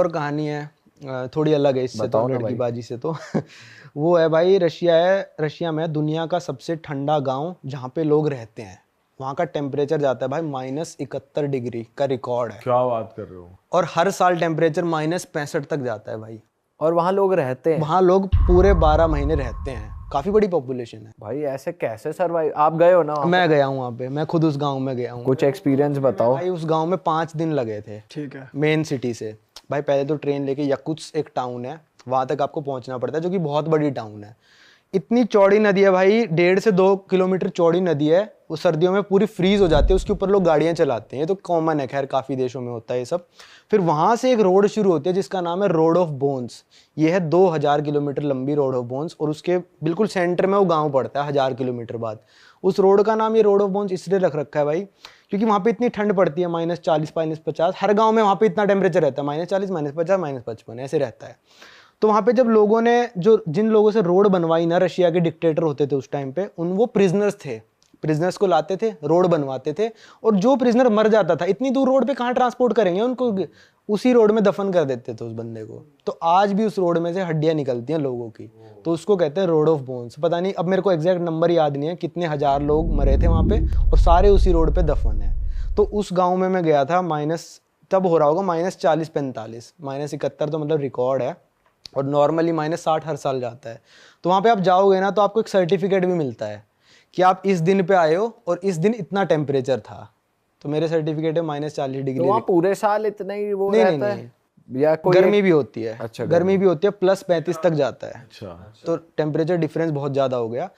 और कहानी है, थोड़ी अलग है इससे तो, लड़कीबाजी से तो वो है भाई, रशिया में दुनिया का सबसे ठंडा गांव जहाँ पे लोग रहते हैं, वहाँ का टेम्परेचर जाता है भाई -71 डिग्री का रिकॉर्ड है। क्या बात कर रहे हो? और हर साल टेम्परेचर -65 तक जाता है भाई। और वहाँ लोग रहते हैं? वहाँ लोग पूरे 12 महीने रहते हैं, काफी बड़ी पॉपुलेशन है भाई। ऐसे कैसे सर्वाइव? आप गए हो ना? मैं गया हूँ वहाँ पे, मैं खुद उस गांव में गया हूँ। कुछ एक्सपीरियंस बताओ भाई। उस गांव में 5 दिन लगे थे। ठीक है। मेन सिटी से भाई, पहले तो ट्रेन लेके यकुत्स्क एक टाउन है, वहां तक आपको पहुंचना पड़ता है, जो कि बहुत बड़ी टाउन है। इतनी चौड़ी नदी है भाई, 1.5 से 2 किलोमीटर चौड़ी नदी है। वो सर्दियों में पूरी फ्रीज हो जाती है, उसके ऊपर लोग गाड़ियां चलाते हैं, ये तो कॉमन है, खैर काफी देशों में होता है ये सब। फिर वहां से एक रोड शुरू होती है जिसका नाम है रोड ऑफ बोन्स। ये है 2000 किलोमीटर लंबी रोड ऑफ बोन्स, और उसके बिल्कुल सेंटर में वो गाँव पड़ता है 1000 किलोमीटर बाद। उस रोड का नाम ये रोड ऑफ बोन्स इसलिए रख रखा है भाई, क्योंकि वहाँ पे इतनी ठंड पड़ती है, -40 -50, हर गांव में वहाँ पे इतना टेम्परेचर रहता है, -40 -50 -55 ऐसे रहता है। तो वहाँ पे जब लोगों ने जिन लोगों से रोड बनवाई ना, रशिया के डिक्टेटर होते थे उस टाइम पे, वो प्रिजनर्स थे, प्रिजनर्स को लाते थे, रोड बनवाते थे, और जो प्रिजनर मर जाता था, इतनी दूर रोड पे कहाँ ट्रांसपोर्ट करेंगे उनको, उसी रोड में दफन कर देते थे उस बंदे को। तो आज भी उस रोड में से हड्डियां निकलती हैं लोगों की, तो उसको कहते हैं रोड ऑफ बोन्स। पता नहीं, अब मेरे को एग्जैक्ट नंबर याद नहीं है कितने हजार लोग मरे थे वहाँ पे, और सारे उसी रोड पे दफन है। तो उस गाँव में मैं गया था, तब हो रहा होगा -40 45, -71 तो मतलब रिकॉर्ड है, और नॉर्मली -60 हर साल जाता है। तो वहाँ पे आप जाओगे ना, तो आपको एक सर्टिफिकेट भी मिलता है कि आप इस दिन पे आए हो और इस दिन इतना टेम्परेचर था। तो मेरे सर्टिफिकेट है -40 डिग्री। तो वहाँ पूरे साल इतना ही वो नहीं, रहता है या कोई गर्मी भी होती है? अच्छा, गर्मी भी होती है, +35 तक जाता है। अच्छा। तो टेम्परेचर डिफरेंस बहुत ज़्यादा हो गया।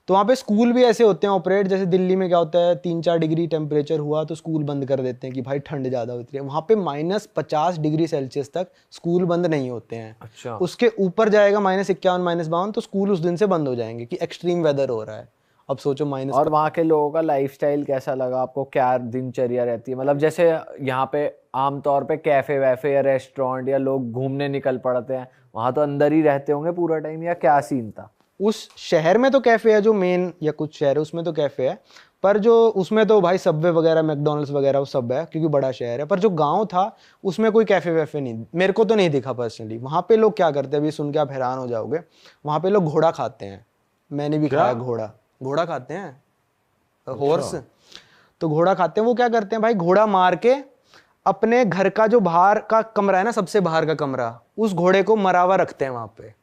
तो वहाँ पे स्कूल भी ऐसे होते हैं ऑपरेट, जैसे दिल्ली में क्या होता है, 3-4 डिग्री टेम्परेचर हुआ तो स्कूल बंद कर देते हैं कि भाई ठंड ज़्यादा होती है। वहाँ पे -50 डिग्री सेल्सियस तक स्कूल बंद नहीं होते हैं। अच्छा। उसके ऊपर जाएगा -51 -52, तो स्कूल उस दिन से बंद हो जाएंगे कि एक्सट्रीम वेदर हो रहा है। अब सोचो माइनस। और वहाँ के लोगों का लाइफस्टाइल कैसा लगा आपको? क्या दिनचर्या रहती है? मतलब जैसे यहाँ पे आमतौर पे कैफे वैफे या रेस्टोरेंट या लोग घूमने निकल पड़ते हैं, वहाँ तो अंदर ही रहते होंगे पूरा टाइम, या क्या सीन था? उस शहर में तो कैफे है, जो मेन या कुछ शहर है उसमें तो कैफे है, पर जो उसमें तो भाई सबवे वगैरह, मैकडोनल्ड्स वगैरह वो सब है, क्योंकि बड़ा शहर है। पर जो गांव था उसमें कोई कैफे वैफे नहीं, मेरे को तो नहीं दिखा पर्सनली। वहाँ पे लोग क्या करते हैं, अभी सुन के आप हैरान हो जाओगे, वहाँ पे लोग घोड़ा खाते हैं। मैंने भी खाया घोड़ा खाते हैं, हॉर्स। तो घोड़ा खाते हैं, वो क्या करते हैं भाई, घोड़ा मार के अपने घर का जो बाहर का कमरा है ना, सबसे बाहर का कमरा, उस घोड़े को मरावा रखते हैं वहां पे।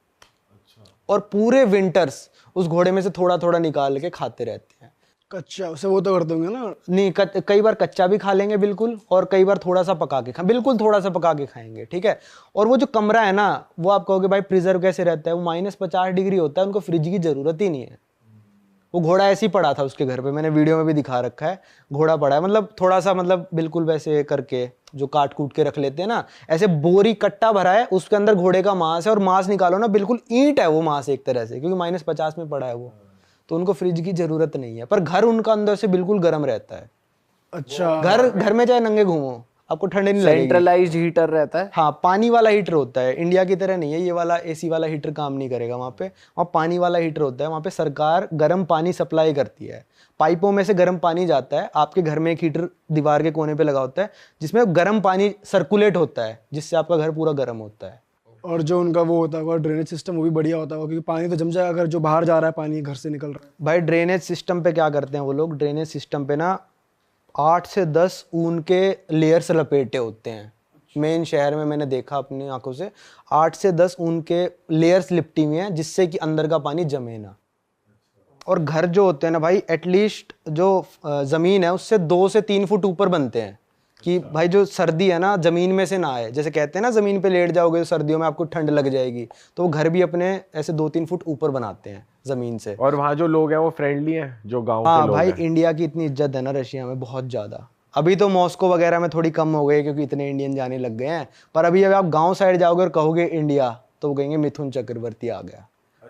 और पूरे विंटर्स उस घोड़े में से थोड़ा थोड़ा निकाल के खाते रहते हैं। कच्चा उसे वो तो कर दोगे ना? नहीं, कई बार कच्चा भी खा लेंगे बिल्कुल, और कई बार थोड़ा सा पका के बिल्कुल थोड़ा सा पका के खाएंगे, ठीक है। और वो जो कमरा है ना, वो आप कहोगे भाई प्रिजर्व कैसे रहता है, वो -50 डिग्री होता है, उनको फ्रिज की जरूरत ही नहीं है। वो घोड़ा ऐसे ही पड़ा था उसके घर पे, मैंने वीडियो में भी दिखा रखा है, घोड़ा पड़ा है, मतलब थोड़ा सा, मतलब बिल्कुल वैसे करके जो काट कूट के रख लेते हैं ना, ऐसे बोरी कट्टा भरा है, उसके अंदर घोड़े का मांस है, और मांस निकालो ना बिल्कुल ईंट है वो मांस एक तरह से, क्योंकि -50 में पड़ा है वो, तो उनको फ्रिज की जरूरत नहीं है। पर घर उनका अंदर से बिल्कुल गर्म रहता है। अच्छा। घर में चाहे नंगे घूमो, आपको ठंडे नहीं लगेगी। सेंट्रलाइज्ड हीटर रहता है? हाँ, पानी वाला हीटर होता है, इंडिया की तरह नहीं है ये वाला एसी वाला हीटर, काम नहीं करेगा वहाँ पे। वहाँ पानी वाला हीटर होता है, वहाँ पे सरकार गर्म पानी सप्लाई करती है, पाइपों में से गर्म पानी जाता है आपके घर में। एक हीटर दीवार के कोने पे लगा होता है जिसमें गर्म पानी सर्कुलेट होता है, जिससे आपका घर पूरा गर्म होता है। और जो उनका वो होता है ड्रेनेज सिस्टम, वो भी बढ़िया होता है, क्योंकि पानी तो जम जाएगा अगर जो बाहर जा रहा है पानी घर से निकल रहा है। भाई ड्रेनेज सिस्टम पे क्या करते हैं वो लोग, ड्रेनेज सिस्टम पे ना 8 से 10 ऊन के लेयर्स लपेटे होते हैं। मेन शहर में मैंने देखा अपनी आंखों से, 8 से 10 ऊन के लेयर्स लिपटी हुई हैं, जिससे कि अंदर का पानी जमे ना। और घर जो होते हैं ना भाई, एटलीस्ट जो जमीन है उससे 2 से 3 फुट ऊपर बनते हैं, कि भाई जो सर्दी है ना जमीन में से ना आए। जैसे कहते हैं ना, जमीन पे लेट जाओगे तो सर्दियों में आपको ठंड लग जाएगी, तो वो घर भी अपने ऐसे 2-3 फुट ऊपर बनाते हैं जमीन से। और वहाँ जो लोग हैं वो फ्रेंडली हैं, जो गांव के हाँ लोग भाई, हैं? इंडिया की इतनी इज्जत है ना रशिया में, बहुत ज्यादा। अभी तो मॉस्को वगैरह में थोड़ी कम हो गई, क्योंकि इतने इंडियन जाने लग गए हैं। पर अभी अगर आप गांव साइड जाओगे और कहोगे इंडिया, तो वो कहेंगे मिथुन चक्रवर्ती आ गया।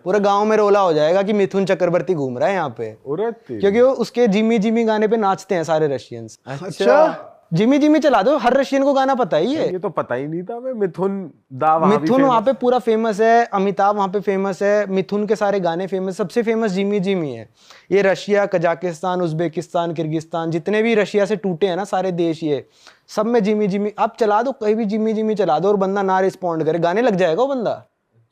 पूरे गांव में रोला हो जाएगा कि मिथुन चक्रवर्ती घूम रहा है यहाँ पे, क्योंकि वो उसके जिमी जिमी गाने पे नाचते हैं सारे रशियंस। अच्छा। जिमी जिमी चला दो, हर रशियन को गाना पता है ये तो पता ही नहीं था हमें। मिथुन दा वहाँ भी मिथुन वहाँ पे पूरा फेमस है, अमिताभ वहाँ पे फेमस है, मिथुन के सारे गाने फेमस, सबसे फेमस जिमी जिमी है। ये रशिया, कजाकिस्तान, उज्बेकिस्तान, किर्गिस्तान, जितने भी रशिया से टूटे हैं ना सारे देश, ये सब में जिमी जिमी। आप चला दो कहीं भी जिमी जिमी चला दो और बंदा ना रिस्पॉन्ड करे, गाने लग जाएगा वो बंदा।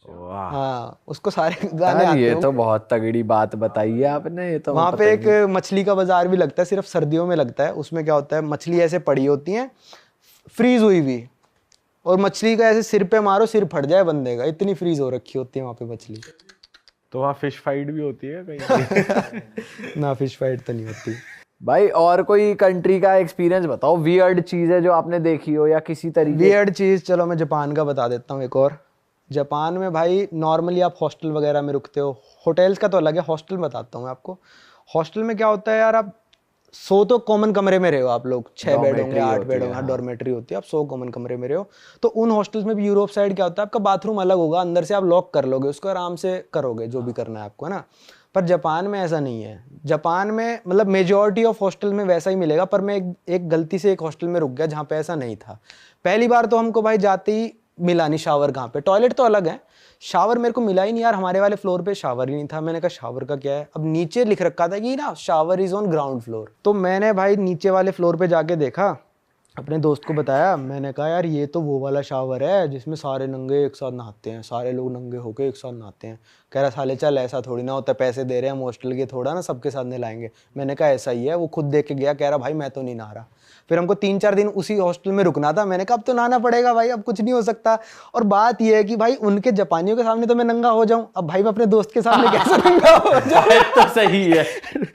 वाह। हाँ, उसको सारे गाने यार आते ये हैं। तो बहुत तगड़ी बात बताई है आपने, ये तो वहाँ पता पे ही एक मछली का बाजार भी लगता है, सिर्फ सर्दियों में लगता है। उसमें क्या होता है, मछली ऐसे पड़ी होती है फ्रीज हुई हुई, और मछली का ऐसे सिर पे मारो सिर फट जाए बंदे का, इतनी फ्रीज हो रखी होती है वहाँ पे मछली। तो वहाँ फिश फाइट भी होती है कहीं? ना, फिश फाइट तो नहीं होती। भाई और कोई कंट्री का एक्सपीरियंस बताओ, वियर्ड चीज है जो आपने देखी हो या किसी तरीके। वियर्ड चीज, चलो मैं जापान का बता देता हूँ एक और। जापान में भाई नॉर्मली आप हॉस्टल वगैरह में रुकते हो, होटल्स का तो अलग है, हॉस्टल बताता हूँ मैं आपको। हॉस्टल में क्या होता है यार, आप 100 तो कॉमन कमरे में रहे हो आप लोग, 6 बेड होंगे, 8 बेड होंगे, डॉर्मेट्री होती है, आप 100 कॉमन कमरे में रहे हो। तो उन हॉस्टल्स में भी यूरोप साइड क्या होता है, आपका बाथरूम अलग होगा, अंदर से आप लॉक कर लोगे उसको, आराम से करोगे जो भी करना है आपको, है ना। पर जापान में ऐसा नहीं है। जापान में मतलब मेजॉरिटी ऑफ हॉस्टल में वैसा ही मिलेगा, पर मैं एक गलती से एक हॉस्टल में रुक गया जहाँ पे ऐसा नहीं था। पहली बार तो हमको भाई जाते ही मिला नहीं शावर कहाँ पे, टॉयलेट तो अलग है, शावर मेरे को मिला ही नहीं यार। हमारे वाले फ्लोर पे शावर ही नहीं था। मैंने कहा शावर का क्या है, अब नीचे लिख रखा था कि ना shower is on ground floor. तो मैंने भाई नीचे वाले फ्लोर पे जाके देखा, अपने दोस्त को बताया, मैंने कहा यार ये तो वो वाला शावर है जिसमें सारे नंगे एक साथ नहाते हैं, सारे लोग नंगे होके एक साथ नहाते हैं। कह रहा साले चल ऐसा थोड़ी ना होता, पैसे दे रहे हैं हम हॉस्टल के, थोड़ा ना सबके साथ नहलाएंगे। मैंने कहा ऐसा ही है। वो खुद देख के गया, कह रहा भाई मैं तो नहीं नहा रहा। फिर हमको 3-4 दिन उसी हॉस्टल में रुकना था। मैंने कहा अब तो नहाना पड़ेगा भाई, अब कुछ नहीं हो सकता। और बात यह है कि भाई उनके जापानियों के सामने तो मैं नंगा हो जाऊं, अब भाई मैं अपने दोस्त के सामने कैसे नंगा हो जाऊं? तो सही है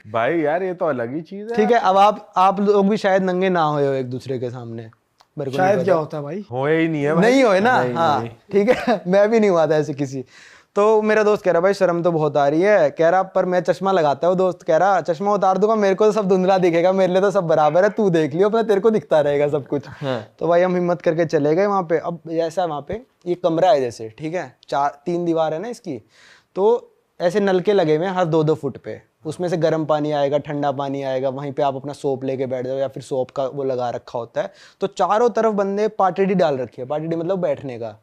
भाई यार ये तो अलग ही चीज है। ठीक है, अब आप लोग भी शायद नंगे ना होए हो एक दूसरे के सामने, मेरे को नहीं शायद पता। क्या होता है भाई, होए ही नहीं है भाई। नहीं होए ना, हाँ ठीक है। मैं भी नहीं हुआ था ऐसे किसी। तो मेरा दोस्त कह रहा भाई शर्म तो बहुत आ रही है, कह रहा पर मैं चश्मा लगाता हूँ। दोस्त कह रहा चश्मा उतार दूंगा, मेरे को तो सब धुंधला दिखेगा, मेरे लिए तो सब बराबर है, तू देख लियो अपना, तेरे को दिखता रहेगा सब कुछ। तो भाई हम हिम्मत करके चले गए वहाँ पे। अब ऐसा वहाँ पे ये कमरा है जैसे, ठीक है, 3 दीवार है ना इसकी, तो ऐसे नलके लगे हुए हैं हर 2-2 फुट पे, उसमें से गर्म पानी आएगा, ठंडा पानी आएगा, वहीं पे आप अपना सोप लेके बैठ जाओ, या फिर सोप का वो लगा रखा होता है। तो चारों तरफ बंदे पार्टी डाल रखी है, पार्टी मतलब बैठने का,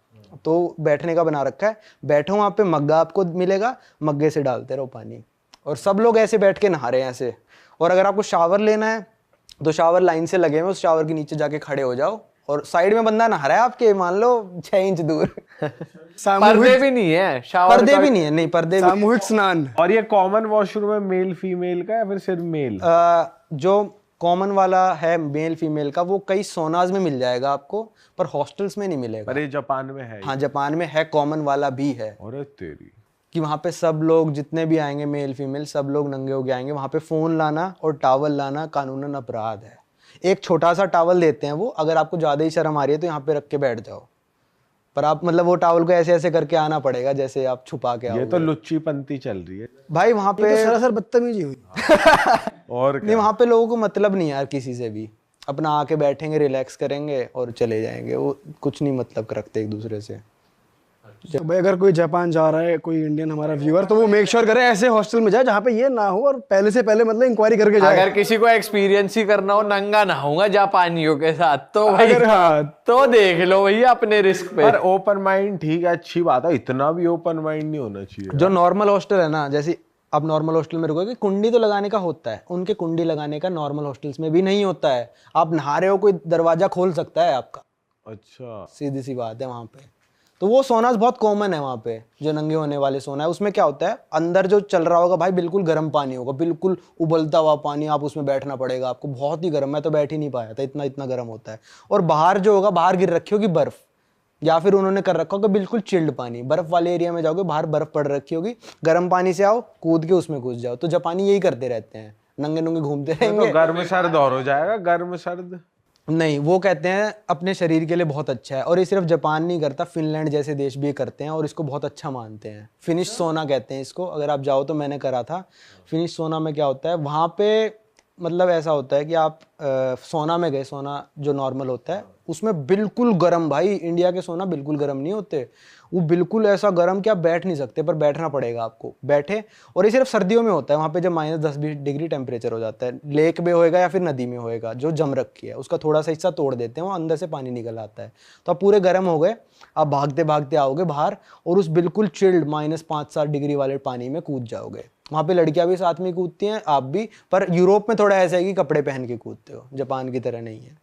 तो बैठने का बना रखा है। बैठो वहाँ पे, मग्गा आपको मिलेगा, मग्गे से डालते रहो पानी, और सब लोग ऐसे बैठ के नहा रहे हैं ऐसे। और अगर आपको शावर लेना है तो शावर लाइन से लगे हुए, उस शावर के नीचे जाके खड़े हो जाओ, और साइड में बंदा नहा रहा है आपके, मान लो 6 इंच दूर। पर्दे भी नहीं है, शावर पर्दे भी नहीं है, नहीं पर्दे भी। सामूहिक स्नान। और ये कॉमन वॉशरूम है मेल फीमेल का या फिर सिर्फ मेल? जो कॉमन वाला है मेल फीमेल का, वो कई सोनाज में मिल जाएगा आपको, पर हॉस्टल्स में नहीं मिलेगा। पर ये जापान में है। हाँ जापान में है, कॉमन वाला भी है, अरे तेरी, कि वहाँ पे सब लोग जितने भी आएंगे मेल फीमेल सब लोग नंगे होके आएंगे। वहाँ पे फ़ोन लाना और टावल लाना कानूनन अपराध है। एक छोटा सा टावल देते हैं वो, अगर आपको ज़्यादा ही शर्म आ रही है तो यहाँ पे रख के बैठ जाओ, पर आप मतलब वो टावल को ऐसे ऐसे करके आना पड़ेगा जैसे आप छुपा के आओ। ये तो लुच्ची पंती चल रही है भाई वहाँ पे तो सरासर बदतमीजी हुई। और नहीं, वहाँ पे लोगों को मतलब नहीं यार किसी से भी, अपना आके बैठेंगे, रिलैक्स करेंगे और चले जाएंगे, वो कुछ नहीं मतलब रखते एक दूसरे से। तो भाई अगर कोई जापान जा रहा है, कोई इंडियन हमारा व्यूअर, तो वो मेक श्योर करे ऐसे हॉस्टल में जाए जहाँ पे ये ना हो, और पहले से पहले मतलब इंक्वायरी करके जाए। अगर किसी को एक्सपीरियंस ही करना हो नंगा नहाऊंगा जापानियों के साथ, तो भाई अगर हाँ तो देख लो भैया अपने रिस्क पे। पर ओपन माइंड ठीक है, अच्छी बात है, इतना भी ओपन माइंड नहीं होना चाहिए। जो नॉर्मल हॉस्टल है ना, जैसे आप नॉर्मल हॉस्टल में रुकोगे, कुंडी तो लगाने का होता है, उनके कुंडी लगाने का नॉर्मल हॉस्टल्स में भी नहीं होता है। आप नहा रहे हो, कोई दरवाजा खोल सकता है आपका, अच्छा, सीधी सी बात है वहाँ पे। तो वो सोनास बहुत कॉमन है वहाँ पे, जो नंगे होने वाले सोना है। उसमें क्या होता है, अंदर जो चल रहा होगा भाई बिल्कुल गर्म पानी होगा, बिल्कुल उबलता हुआ पानी, आप उसमें बैठना पड़ेगा आपको, बहुत ही गर्म। मैं तो बैठ ही नहीं पाया था, इतना इतना गर्म होता है। और बाहर जो होगा, बाहर गिर रखी होगी बर्फ, या फिर उन्होंने कर रखा होगा बिल्कुल चिल्ड पानी। बर्फ वाले एरिया में जाओगे, बाहर बर्फ पड़ रखी होगी, गर्म पानी से आओ, कूद के उसमें घुस जाओ। तो जापानी यही करते रहते हैं, नंगे नंगे घूमते रहेंगे। तो गर्म सर्द और हो जाएगा, गर्म सर्द नहीं, वो कहते हैं अपने शरीर के लिए बहुत अच्छा है। और ये सिर्फ जापान नहीं करता, फिनलैंड जैसे देश भी करते हैं और इसको बहुत अच्छा मानते हैं। फिनिश सोना कहते हैं इसको, अगर आप जाओ तो, मैंने करा था। फिनिश सोना में क्या होता है, वहाँ पे मतलब ऐसा होता है कि आप सोना में गए, सोना जो नॉर्मल होता है उसमें बिल्कुल गर्म भाई, इंडिया के सोना बिल्कुल गर्म नहीं होते, वो बिल्कुल ऐसा गर्म कि आप बैठ नहीं सकते, पर बैठना पड़ेगा आपको, बैठे। और ये सिर्फ सर्दियों में होता है, वहाँ पे जब -10-20 डिग्री टेम्परेचर हो जाता है, लेक में होएगा या फिर नदी में होएगा जो जम रखी है, उसका थोड़ा सा हिस्सा तोड़ देते हैं, वो अंदर से पानी निकल आता है, तो आप पूरे गर्म हो गए, आप भागते भागते आओगे बाहर और उस बिल्कुल चिल्ड -5-7 डिग्री वाले पानी में कूद जाओगे। वहाँ पे लड़कियां भी साथ में कूदती हैं, आप भी, पर यूरोप में थोड़ा ऐसा है कि कपड़े पहन के कूदते हो, जापान की तरह नहीं है।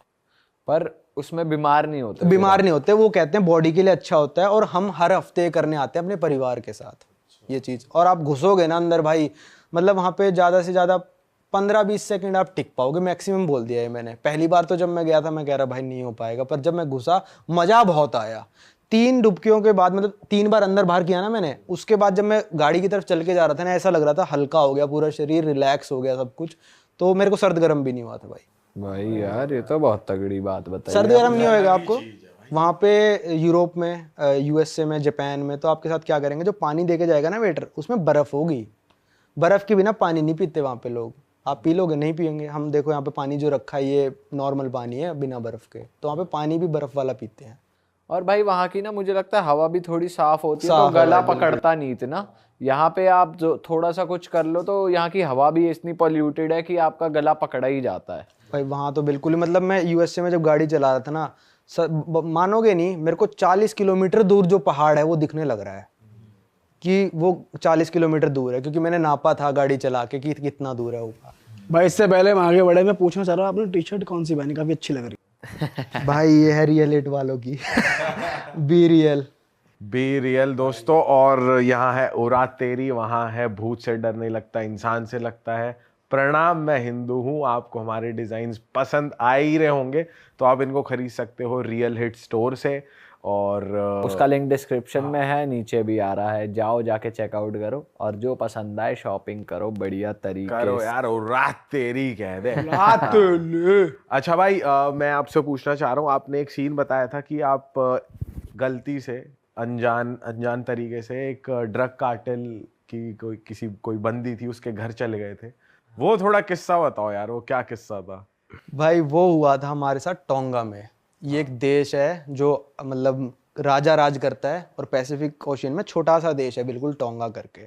पर उसमें बीमार नहीं होते? बीमार नहीं होते, वो कहते हैं बॉडी के लिए अच्छा होता है, और हम हर हफ्ते करने आते हैं अपने परिवार के साथ ये चीज़। और आप घुसोगे ना अंदर भाई, मतलब वहाँ पे ज़्यादा से ज़्यादा 15-20 सेकंड आप टिक पाओगे मैक्सिमम, बोल दिया है मैंने। पहली बार तो जब मैं गया था मैं कह रहा भाई नहीं हो पाएगा, पर जब मैं घुसा मज़ा बहुत आया। 3 डुबकियों के बाद, मतलब 3 बार अंदर बाहर किया ना मैंने, उसके बाद जब मैं गाड़ी की तरफ चल के जा रहा था ना, ऐसा लग रहा था हल्का हो गया पूरा शरीर, रिलैक्स हो गया सब कुछ, तो मेरे को सर्द गर्म भी नहीं हुआ था भाई। भाई यार ये तो बहुत तगड़ी बात बताई। सर्द गर्म नहीं होएगा आपको वहाँ पे। यूरोप में, यूएसए में, जापान में तो आपके साथ क्या करेंगे, जो पानी दे के जाएगा ना वेटर, उसमें बर्फ़ होगी, बर्फ़ के बिना पानी नहीं पीते वहाँ पे लोग। आप पी लोगे? नहीं पियेंगे। हम देखो यहाँ पे पानी जो रखा है ये नॉर्मल पानी है बिना बर्फ़ के, तो वहाँ पे पानी भी बर्फ़ वाला पीते हैं। और भाई वहाँ की ना मुझे लगता है हवा भी थोड़ी साफ होती है, तो गला पकड़ता नहीं इतना। यहाँ पे आप जो थोड़ा सा कुछ कर लो तो यहाँ की हवा भी इतनी पॉल्यूटेड है कि आपका गला पकड़ा ही जाता है भाई। वहाँ तो बिल्कुल ही, मतलब मैं यूएसए में जब गाड़ी चला रहा था ना, मानोगे नहीं, मेरे को 40 किलोमीटर दूर जो पहाड़ है वो दिखने लग रहा है कि वो 40 किलोमीटर दूर है, क्योंकि मैंने नापा था गाड़ी चला के कि कितना दूर है ऊपर। भाई इससे पहले हम आगे बढ़े, मैं पूछना चाह रहा हूँ, आपने टी शर्ट कौन सी पहनी, काफी अच्छी लग रही है। भाई ये है रियल हिट वालों की बी रियल। बी रियल दोस्तों। और यहाँ है उरा तेरी, वहाँ है भूत से डर नहीं लगता इंसान से लगता है। प्रणाम, मैं हिंदू हूँ। आपको हमारे डिज़ाइंस पसंद आ ही रहे होंगे, तो आप इनको खरीद सकते हो रियल हिट स्टोर से, और उसका लिंक डिस्क्रिप्शन में है, नीचे भी आ रहा है, जाओ जाके चेकआउट करो और जो पसंद आए शॉपिंग करो बढ़िया तरीके करो से। यार, उरा तेरी कह दे। रात अच्छा भाई, मैं आपसे पूछना चाह रहा हूँ, आपने एक सीन बताया था कि आप गलती से अनजान तरीके से एक ड्रग कार्टेल की कोई बंदी थी उसके घर चले गए थे। वो थोड़ा किस्सा बताओ यार, वो क्या किस्सा था? भाई वो हुआ था हमारे साथ टोंगा में। ये एक देश है जो मतलब राजा राज करता है, और पैसिफिक ओशियन में छोटा सा देश है बिल्कुल, टोंगा करके।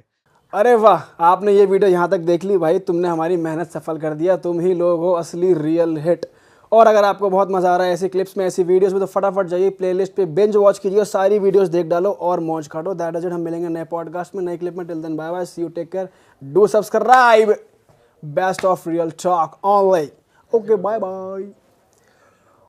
अरे वाह, आपने ये वीडियो यहाँ तक देख ली भाई, तुमने हमारी मेहनत सफल कर दिया, तुम ही लोग हो असली रियल हिट। और अगर आपको बहुत मजा आ रहा है ऐसी क्लिप्स में, ऐसी वीडियोस में, तो फटाफट जाइए प्लेलिस्ट पे बिंज वॉच कीजिए, सारी वीडियोस देख डालो और मौज काटो। That is it. हम मिलेंगे नए पॉडकास्ट में, नई क्लिप में। Till then bye bye, see you, take care, do subscribe. Best of real talk online. Okay, bye bye.